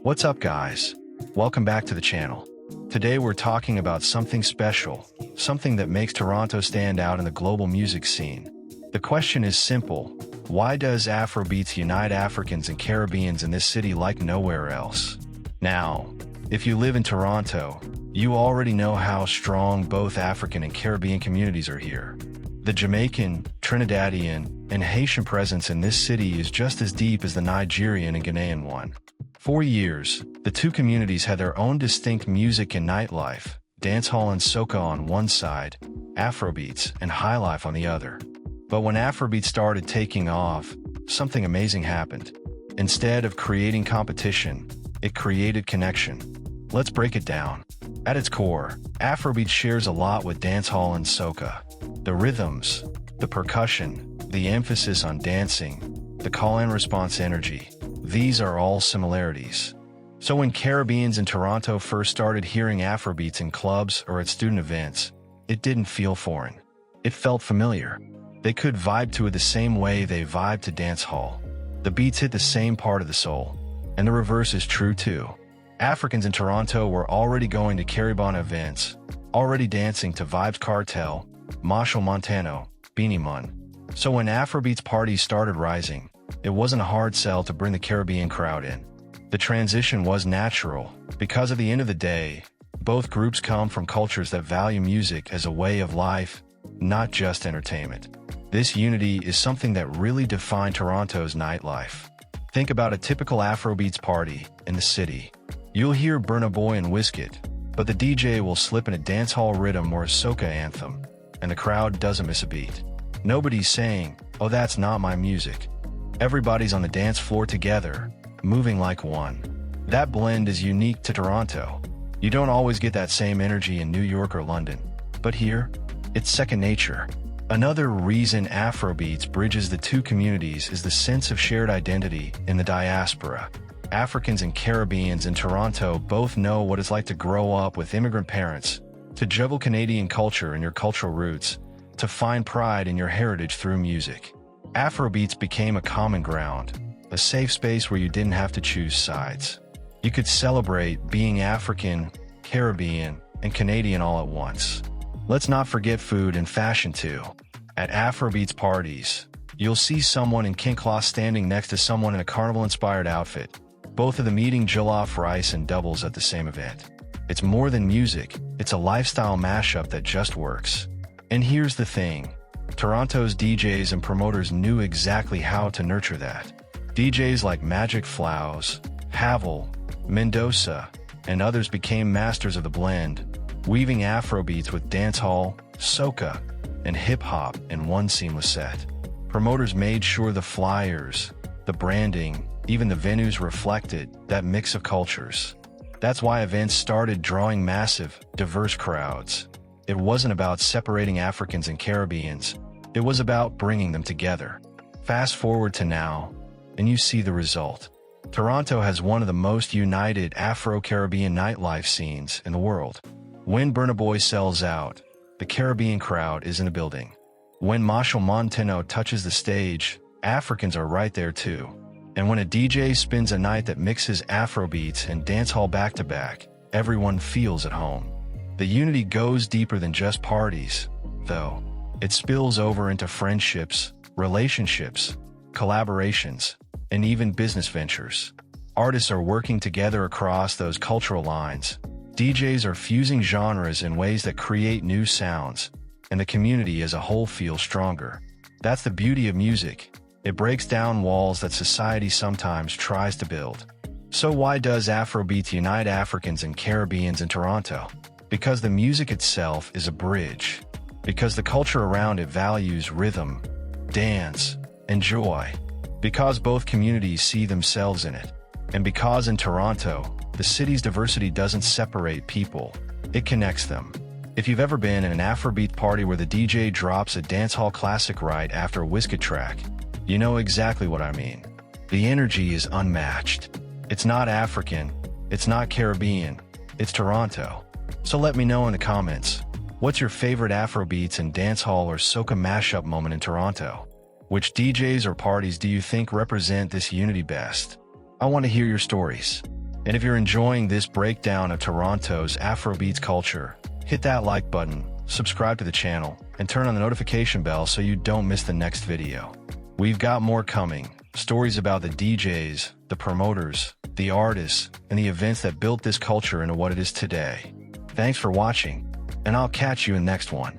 What's up, guys? Welcome back to the channel. Today we're talking about something special, something that makes Toronto stand out in the global music scene. The question is simple: why does Afrobeats unite Africans and Caribbeans in this city like nowhere else? Now, if you live in Toronto, you already know how strong both African and Caribbean communities are here. The Jamaican, Trinidadian, and Haitian presence in this city is just as deep as the Nigerian and Ghanaian one. For years, the two communities had their own distinct music and nightlife, dancehall and soca on one side, Afrobeats and highlife on the other. But when Afrobeats started taking off, something amazing happened. Instead of creating competition, it created connection. Let's break it down. At its core, Afrobeats shares a lot with dancehall and soca. The rhythms, the percussion, the emphasis on dancing, the call-and-response energy, these are all similarities. So when Caribbeans in Toronto first started hearing Afrobeats in clubs or at student events, it didn't feel foreign. It felt familiar. They could vibe to it the same way they vibe to dancehall. The beats hit the same part of the soul. And the reverse is true too. Africans in Toronto were already going to Caribbean events, already dancing to Vybz Kartel, Machel Montano, Beenie Man. So when Afrobeats parties started rising, it wasn't a hard sell to bring the Caribbean crowd in. The transition was natural, because at the end of the day, both groups come from cultures that value music as a way of life, not just entertainment. This unity is something that really defined Toronto's nightlife. Think about a typical Afrobeats party in the city. You'll hear Burna Boy and Wizkid, but the DJ will slip in a dancehall rhythm or a soca anthem, and the crowd doesn't miss a beat. Nobody's saying, "Oh, that's not my music." Everybody's on the dance floor together, moving like one. That blend is unique to Toronto. You don't always get that same energy in New York or London, but here, it's second nature. Another reason Afrobeats bridges the two communities is the sense of shared identity in the diaspora. Africans and Caribbeans in Toronto both know what it's like to grow up with immigrant parents, to juggle Canadian culture and your cultural roots, to find pride in your heritage through music. Afrobeats became a common ground, a safe space where you didn't have to choose sides. You could celebrate being African, Caribbean, and Canadian all at once. Let's not forget food and fashion too. At Afrobeats parties, you'll see someone in kink cloth standing next to someone in a carnival-inspired outfit, both of them eating jollof rice and doubles at the same event. It's more than music, it's a lifestyle mashup that just works. And here's the thing. Toronto's DJs and promoters knew exactly how to nurture that. DJs like Magic Flowers, Havel, Mendoza, and others became masters of the blend, weaving Afrobeats with dancehall, soca, and hip-hop in one seamless set. Promoters made sure the flyers, the branding, even the venues reflected that mix of cultures. That's why events started drawing massive, diverse crowds. It wasn't about separating Africans and Caribbeans. It was about bringing them together. Fast forward to now, and you see the result. Toronto has one of the most united Afro-Caribbean nightlife scenes in the world. When Burna Boy sells out, the Caribbean crowd is in the building. When Machel Montano touches the stage, Africans are right there too. And when a DJ spins a night that mixes Afrobeats and dancehall back-to-back, everyone feels at home. The unity goes deeper than just parties, though. It spills over into friendships, relationships, collaborations, and even business ventures. Artists are working together across those cultural lines. DJs are fusing genres in ways that create new sounds, and the community as a whole feels stronger. That's the beauty of music. It breaks down walls that society sometimes tries to build. So why does Afrobeats unite Africans and Caribbeans in Toronto? Because the music itself is a bridge. Because the culture around it values rhythm, dance, and joy. Because both communities see themselves in it. And because in Toronto, the city's diversity doesn't separate people, it connects them. If you've ever been in an Afrobeat party where the DJ drops a dancehall classic right after a Wizkid track, you know exactly what I mean. The energy is unmatched. It's not African, it's not Caribbean, it's Toronto. So let me know in the comments, what's your favorite Afrobeats and dancehall or soca mashup moment in Toronto? Which DJs or parties do you think represent this unity best? I want to hear your stories. And if you're enjoying this breakdown of Toronto's Afrobeats culture, hit that like button, subscribe to the channel, and turn on the notification bell so you don't miss the next video. We've got more coming, stories about the DJs, the promoters, the artists, and the events that built this culture into what it is today. Thanks for watching, and I'll catch you in the next one.